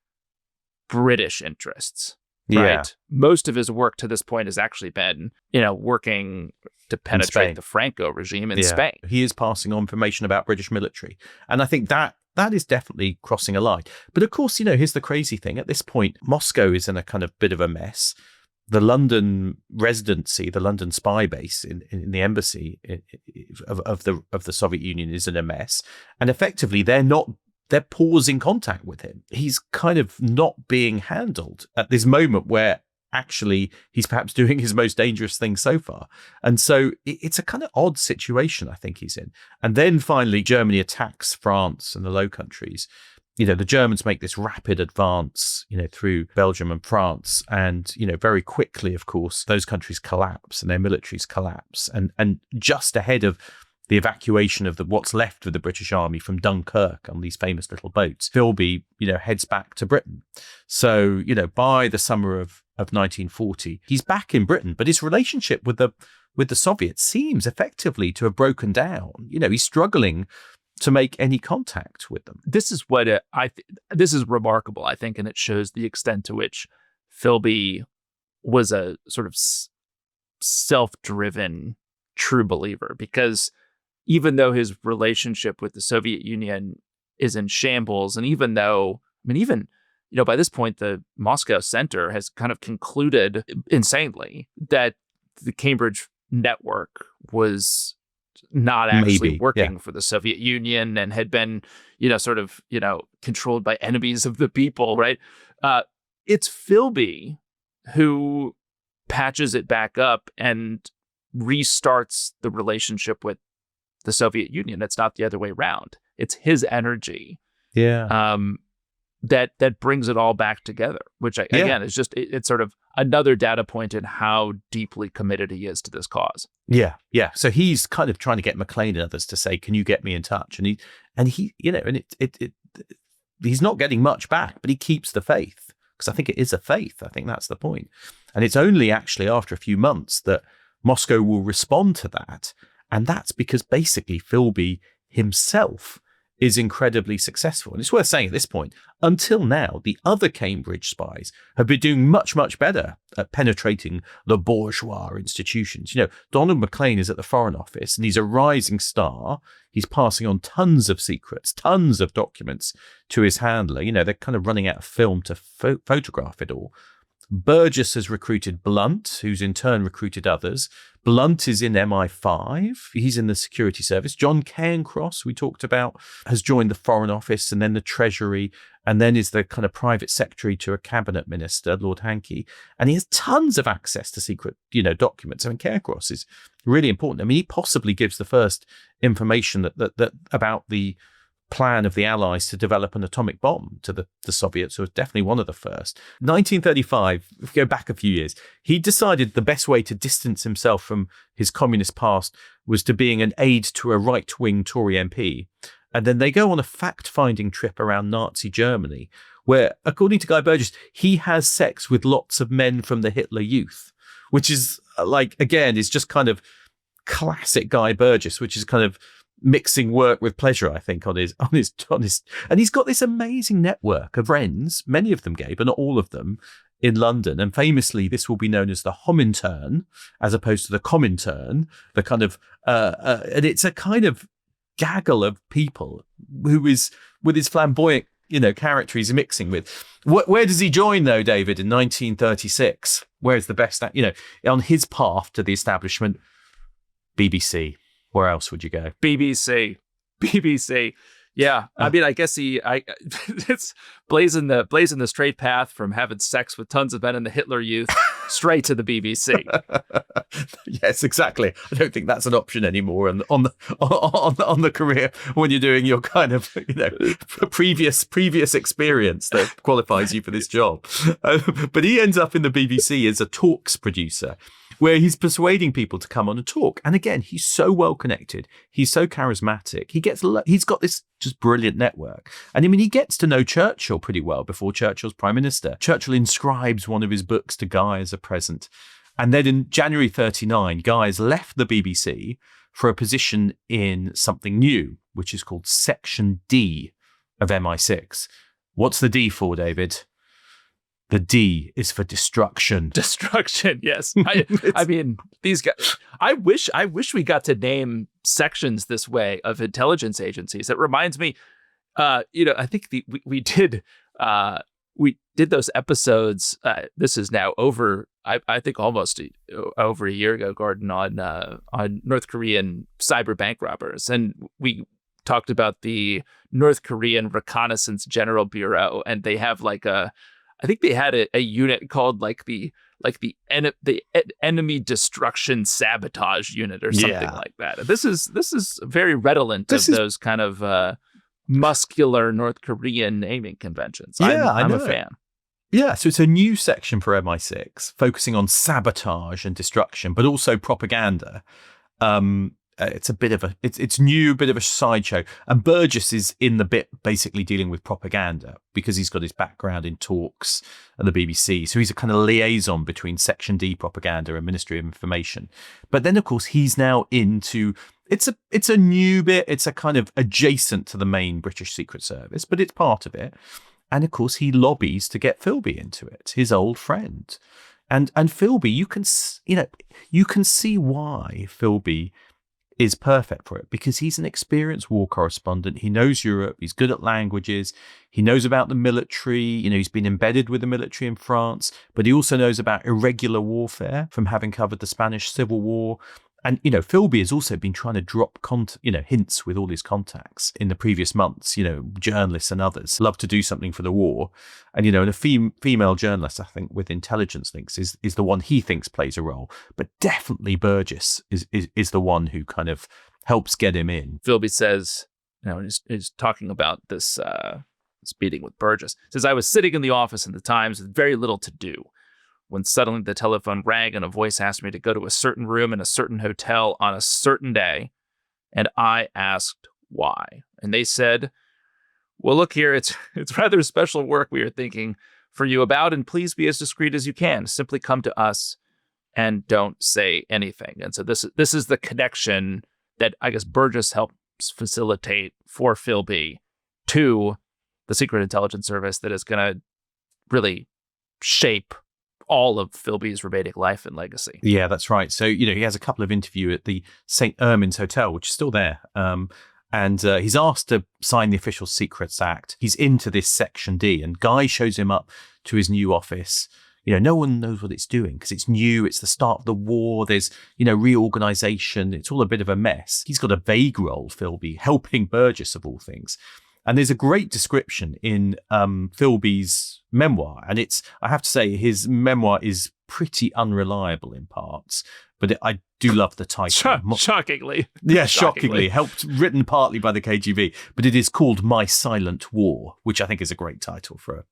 British interests. Right. Yeah. Most of his work to this point has actually been, working to penetrate the Franco regime in Spain. He is passing on information about British military. And I think that is definitely crossing a line. But of course, here's the crazy thing. At this point, Moscow is in a kind of bit of a mess. The London residency, the London spy base in the embassy of the Soviet Union is in a mess. And effectively, they're pausing contact with him. He's kind of not being handled at this moment where actually he's perhaps doing his most dangerous thing so far. And so it's a kind of odd situation I think he's in. And then finally, Germany attacks France and the Low Countries. The Germans make this rapid advance, through Belgium and France. And, very quickly, of course, those countries collapse and their militaries collapse. And just ahead of the evacuation of what's left of the British army from Dunkirk on these famous little boats, Philby, heads back to Britain. So, by the summer of 1940, he's back in Britain, but his relationship with the Soviets seems effectively to have broken down. He's struggling to make any contact with them. This is what this is remarkable, I think, and it shows the extent to which Philby was a sort of self-driven true believer, because even though his relationship with the Soviet Union is in shambles, and even though, by this point, the Moscow Center has kind of concluded insanely that the Cambridge network was not actually working for the Soviet Union and had been, controlled by enemies of the people, right? It's Philby who patches it back up and restarts the relationship with the Soviet Union. It's not the other way around. It's his energy. That brings it all back together, which again is just it's sort of another data point in how deeply committed he is to this cause. Yeah. So he's kind of trying to get Maclean and others to say, "Can you get me in touch?" And he's not getting much back, but he keeps the faith, because I think it is a faith. I think that's the point. And it's only actually after a few months that Moscow will respond to that, and that's because basically Philby himself is incredibly successful. And it's worth saying at this point, until now, the other Cambridge spies have been doing much, much better at penetrating the bourgeois institutions. Donald Maclean is at the Foreign Office and he's a rising star. He's passing on tons of secrets, tons of documents to his handler. They're kind of running out of film to photograph it all. Burgess has recruited Blunt, who's in turn recruited others. Blunt is in MI5. He's in the security service. John Cairncross, we talked about, has joined the Foreign Office and then the Treasury, and then is the kind of private secretary to a cabinet minister, Lord Hankey. And he has tons of access to secret, documents. Cairncross is really important. He possibly gives the first information that about the plan of the Allies to develop an atomic bomb to the Soviets, who was definitely one of the first. 1935, if we go back a few years, he decided the best way to distance himself from his communist past was to being an aide to a right-wing Tory MP. And then they go on a fact-finding trip around Nazi Germany, where, according to Guy Burgess, he has sex with lots of men from the Hitler Youth, which is is just kind of classic Guy Burgess, which is kind of mixing work with pleasure, I think, on his, and he's got this amazing network of friends, many of them gay, but not all of them, in London. And famously, this will be known as the Homintern, as opposed to the Comintern, the kind of, and it's a kind of gaggle of people who is, with his flamboyant, character he's mixing with. Where does he join, though, David, in 1936? Where's the best, on his path to the establishment? BBC. Where else would you go? BBC. Yeah, I mean, I guess it's blazing the straight path from having sex with tons of men in the Hitler Youth straight to the BBC. Yes, exactly. I don't think that's an option anymore on the career when you're doing your kind of previous experience that qualifies you for this job. But he ends up in the BBC as a talks producer, where he's persuading people to come on and talk. And again, he's so well connected. He's so charismatic. He's got this just brilliant network. And I mean, he gets to know Churchill pretty well before Churchill's prime minister. Churchill inscribes one of his books to Guy as a present. And then in January 1939, Guy has left the BBC for a position in something new, which is called Section D of MI6. What's the D for, David? The D is for destruction. Destruction, yes. I mean, these guys. I wish we got to name sections this way of intelligence agencies. It reminds me, I think we did those episodes. This is now over. I think almost over a year ago, Gordon, on North Korean cyber bank robbers, and we talked about the North Korean Reconnaissance General Bureau, and they have I think they had a unit called the enemy destruction sabotage unit or something like that. And this is very redolent of those kind of muscular North Korean naming conventions. I'm a fan. Yeah, so it's a new section for MI6 focusing on sabotage and destruction, but also propaganda. It's a bit of it's new, bit of a sideshow. And Burgess is in the bit basically dealing with propaganda because he's got his background in talks at the BBC. So he's a kind of liaison between Section D propaganda and Ministry of Information. But then, of course, he's now into it's a new bit. It's a kind of adjacent to the main British Secret Service, but it's part of it. And of course, he lobbies to get Philby into it, his old friend. And Philby, you can see why Philby is perfect for it, because he's an experienced war correspondent. He knows Europe. He's good at languages. He knows about the military. He's been embedded with the military in France, but he also knows about irregular warfare from having covered the Spanish Civil War. And, Philby has also been trying to drop hints with all his contacts in the previous months. Journalists and others love to do something for the war. And, and a female journalist, I think, with intelligence links is the one he thinks plays a role. But definitely Burgess is the one who kind of helps get him in. Philby says, he's talking about this meeting with Burgess. Says, I was sitting in the office in the Times with very little to do, when suddenly the telephone rang and a voice asked me to go to a certain room in a certain hotel on a certain day. And I asked why. And they said, well, look here, it's rather special work we are thinking for you about, and please be as discreet as you can. Simply come to us and don't say anything. And so this is the connection that I guess Burgess helps facilitate for Philby to the Secret Intelligence Service that is going to really shape all of Philby's remaining life and legacy. Yeah, that's right. So, he has a couple of interviews at the St. Ermin's Hotel, which is still there. And he's asked to sign the Official Secrets Act. He's into this Section D, and Guy shows him up to his new office. No one knows what it's doing because it's new. It's the start of the war. There's, reorganization. It's all a bit of a mess. He's got a vague role, Philby, helping Burgess of all things. And there's a great description in Philby's memoir. And I have to say, his memoir is pretty unreliable in parts, but I do love the title. Shockingly. Yeah, shockingly. Written partly by the KGB, but it is called My Silent War, which I think is a great title for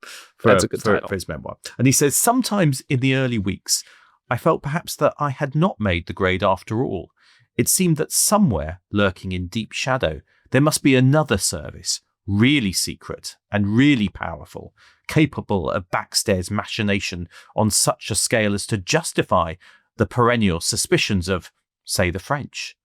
his memoir. And he says, sometimes in the early weeks, I felt perhaps that I had not made the grade after all. It seemed that somewhere, lurking in deep shadow, there must be another service, really secret and really powerful, capable of backstairs machination on such a scale as to justify the perennial suspicions of, say, the French.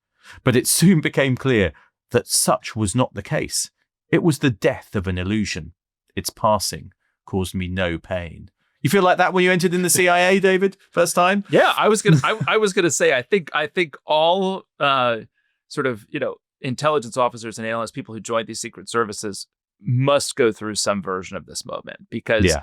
But it soon became clear that such was not the case. It was the death of an illusion. Its passing caused me no pain. You feel like that when you entered in the CIA, David, first time? Yeah, I was gonna say, I think all sort of, intelligence officers and analysts, people who join these secret services, must go through some version of this moment, because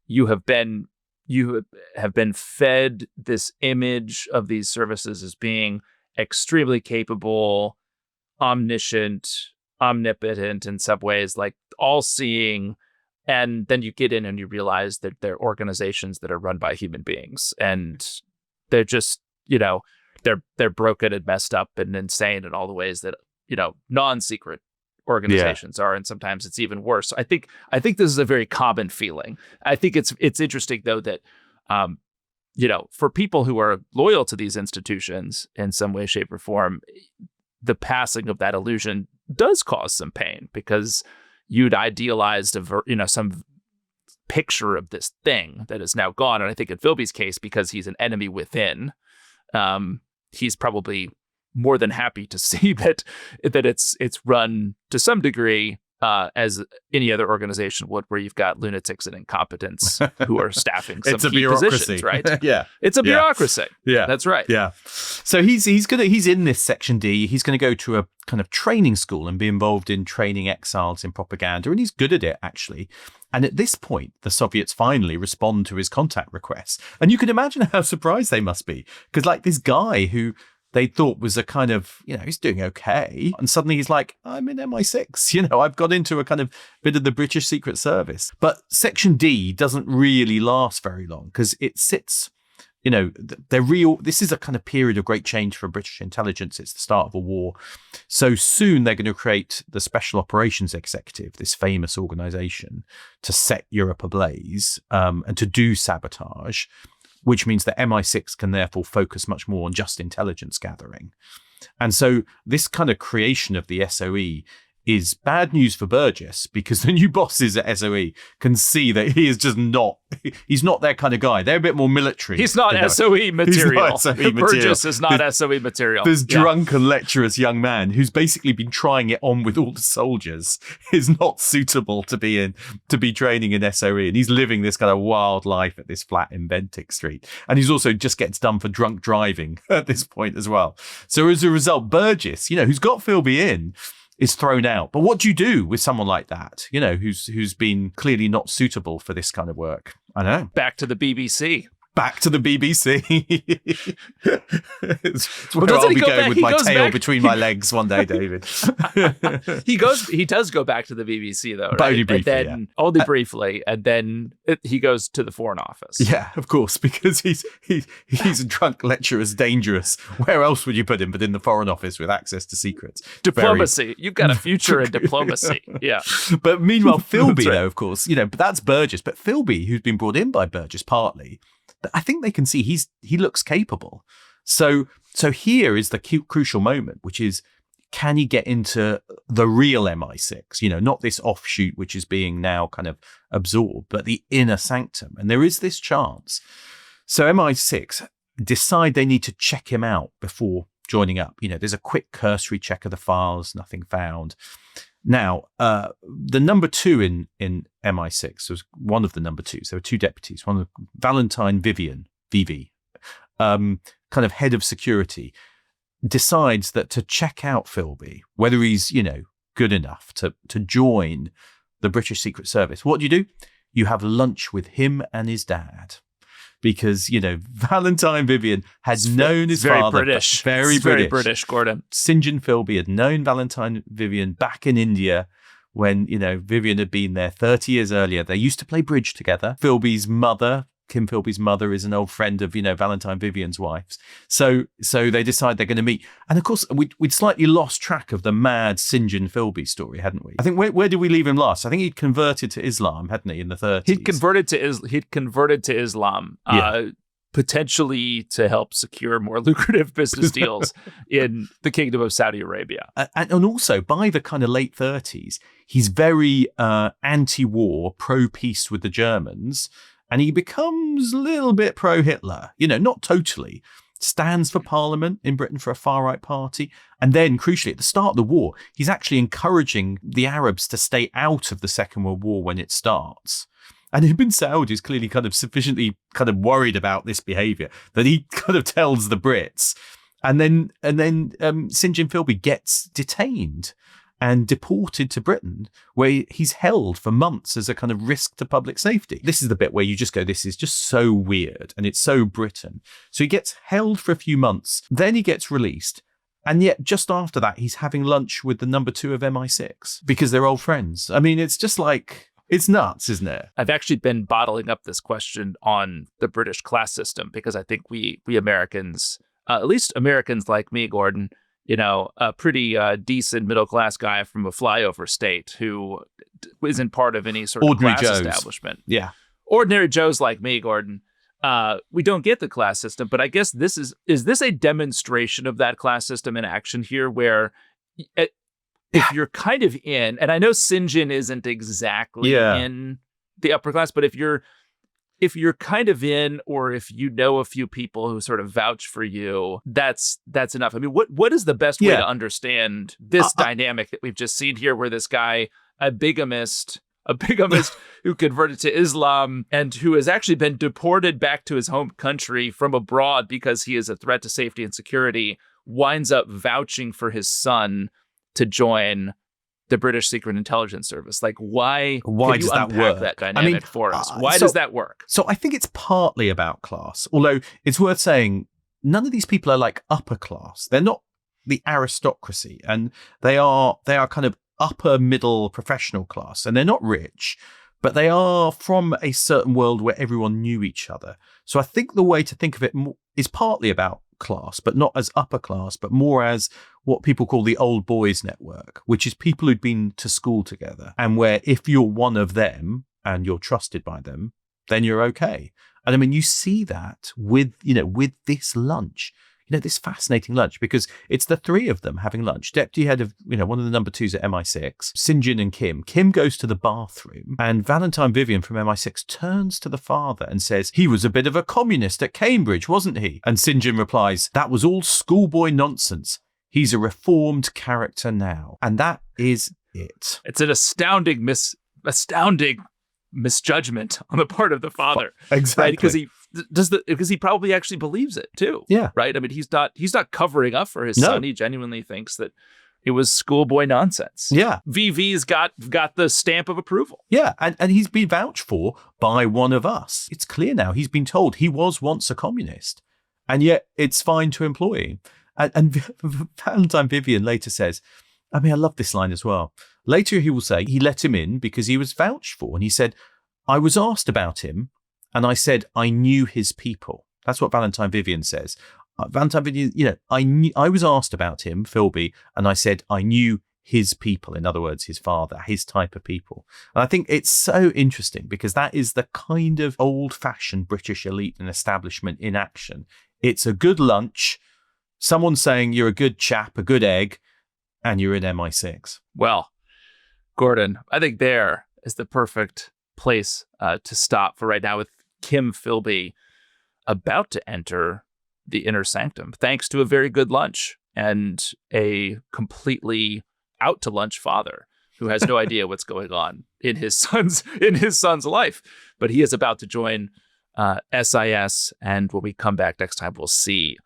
you have been you have been fed this image of these services as being extremely capable, omniscient, omnipotent in some ways, like all-seeing, and then you get in and you realize that they're organizations that are run by human beings, and they're just, they're broken and messed up and insane in all the ways that, non-secret organizations are, and sometimes it's even worse. So I think this is a very common feeling. I think it's interesting though that for people who are loyal to these institutions in some way, shape, or form, the passing of that illusion does cause some pain, because you'd idealized some picture of this thing that is now gone. And I think in Philby's case, because he's an enemy within, he's probably more than happy to see that it's run to some degree as any other organization would, where you've got lunatics and incompetents who are staffing some key positions, right? Yeah, it's a bureaucracy. Yeah, that's right. Yeah. So he's in this Section D. He's going to go to a kind of training school and be involved in training exiles in propaganda, and he's good at it actually. And at this point, the Soviets finally respond to his contact requests, and you can imagine how surprised they must be, because like this guy who they thought was a kind of, he's doing okay. And suddenly he's like, I'm in MI6, I've got into a kind of bit of the British Secret Service. But Section D doesn't really last very long, because it sits, this is a kind of period of great change for British intelligence. It's the start of a war. So soon they're going to create the Special Operations Executive, this famous organization, to set Europe ablaze and to do sabotage, which means that MI6 can therefore focus much more on just intelligence gathering. And so this kind of creation of the SOE is bad news for Burgess, because the new bosses at SOE can see that he is just he's not their kind of guy. They're a bit more military. He's not SOE material. He's not SOE material. Burgess is not SOE material. This drunken, lecherous young man who's basically been trying it on with all the soldiers is not suitable to be training in SOE. And he's living this kind of wild life at this flat in Bentinck Street. And he's also just gets done for drunk driving at this point as well. So as a result, Burgess, who's got Philby in, is thrown out. But what do you do with someone like that, who's been clearly not suitable for this kind of work? I know. Back to the BBC. Back to the BBC. It's where I'll be going with my tail between my legs one day, David. He does go back to the BBC though, right? But only briefly, only briefly, and then he goes to the Foreign Office. Yeah, of course, because he's a drunk, lecherous, dangerous. Where else would you put him but in the Foreign Office with access to secrets? Diplomacy. You've got a future in diplomacy. Yeah. But meanwhile, Philby, though, of course, but that's Burgess. But Philby, who's been brought in by Burgess partly, I think they can see he looks capable. So here is the crucial moment, which is, can he get into the real MI6? Not this offshoot which is being now kind of absorbed, but the inner sanctum. And there is this chance. So MI6 decide they need to check him out before joining up. There's a quick cursory check of the files, nothing found. Now, the number two in MI6 was one of the number twos. There were two deputies. One of Valentine Vivian, VV, kind of head of security, decides that to check out Philby, whether he's, good enough to join the British Secret Service. What do? You have lunch with him and his dad. Because, Valentine Vivian had known his father. British. Very British, Gordon. St. John Philby had known Valentine Vivian back in India when, Vivian had been there 30 years earlier. They used to play bridge together. Philby's mother, Kim Philby's mother, is an old friend of, Valentine Vivian's wife's. So they decide they're going to meet. And of course, we'd slightly lost track of the mad St. John Philby story, hadn't we? I think, where did we leave him last? I think he'd converted to Islam, hadn't he, in the 30s? He'd converted to Islam, potentially to help secure more lucrative business deals in the Kingdom of Saudi Arabia. And also, by the kind of late 30s, he's very anti-war, pro-peace with the Germans. And he becomes a little bit pro-Hitler, not totally. Stands for Parliament in Britain for a far-right party. And then, crucially, at the start of the war, he's actually encouraging the Arabs to stay out of the Second World War when it starts. And Ibn Saud is clearly kind of sufficiently kind of worried about this behaviour that he kind of tells the Brits. And then St. John Philby gets detained. and deported to Britain, where he's held for months as a kind of risk to public safety. This is the bit where you just go, this is just so weird, and it's so Britain. So he gets held for a few months, then he gets released. And yet, just after that, he's having lunch with the number 2 of MI6 because they're old friends. I mean, it's just like, it's nuts, isn't it? I've actually been bottling up this question on the British class system because I think we Americans, at least Americans like me, Gordon, a pretty decent middle-class guy from a flyover state who isn't part of any sort of Ordinary class Joes. establishment. Yeah. Ordinary Joes like me, Gordon. We don't get the class system, but I guess is this a demonstration of that class system in action here, where if you're kind of in, and I know St. isn't exactly in the upper class, but if you're kind of in, or if you know a few people who sort of vouch for you, that's enough. I mean, what is the best way to understand this dynamic that we've just seen here, where this guy, a bigamist who converted to Islam and who has actually been deported back to his home country from abroad because he is a threat to safety and security, winds up vouching for his son to join the British Secret Intelligence Service? Like, why does that work? That dynamic for us? Why does that work? So I think it's partly about class, although it's worth saying none of these people are like upper class. They're not the aristocracy, and they are kind of upper middle professional class, and they're not rich, but they are from a certain world where everyone knew each other. So I think the way to think of it is partly about class, but not as upper class, but more as what people call the old boys network, which is people who'd been to school together, and where if you're one of them and you're trusted by them, then you're okay. And I mean, you see that with this lunch. This fascinating lunch, because it's the 3 of them having lunch. Deputy head of, one of the number 2s at MI6, St. and Kim. Kim goes to the bathroom, and Valentine Vivian from MI6 turns to the father and says, "He was a bit of a communist at Cambridge, wasn't he?" And St. replies, "That was all schoolboy nonsense. He's a reformed character now." And that is it. It's an astounding misjudgment on the part of the father. Exactly. Right? Because he probably actually believes it too. Yeah. Right. I mean, he's not covering up for his son. He genuinely thinks that it was schoolboy nonsense. Yeah. VV's got the stamp of approval. Yeah. And he's been vouched for by one of us. It's clear now. He's been told he was once a communist, and yet it's fine to employ him. And Valentine Vivian later says, I mean, I love this line as well. Later, he will say he let him in because he was vouched for. And he said, "I was asked about him, and I said I knew his people." That's what Valentine Vivian says. Valentine Vivian, I was asked about him, Philby, and I said I knew his people. In other words, his father, his type of people. And I think it's so interesting because that is the kind of old-fashioned British elite and establishment in action. It's a good lunch, someone saying you're a good chap, a good egg, and you're in MI6. Well, Gordon, I think there is the perfect place to stop for right now, with Kim Philby about to enter the inner sanctum, thanks to a very good lunch and a completely out to lunch father who has no idea what's going on in his son's life. But he is about to join SIS, and when we come back next time, we'll see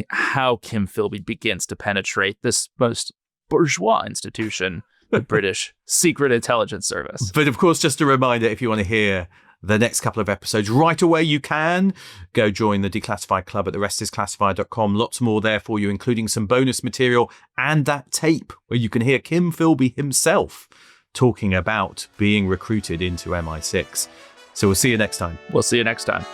how Kim Philby begins to penetrate this most bourgeois institution, the British Secret Intelligence Service. But of course, just a reminder, if you want to hear the next couple of episodes right away, you can go join the Declassified Club at therestisclassified.com. Lots more there for you, including some bonus material and that tape where you can hear Kim Philby himself talking about being recruited into MI6. So we'll see you next time. We'll see you next time.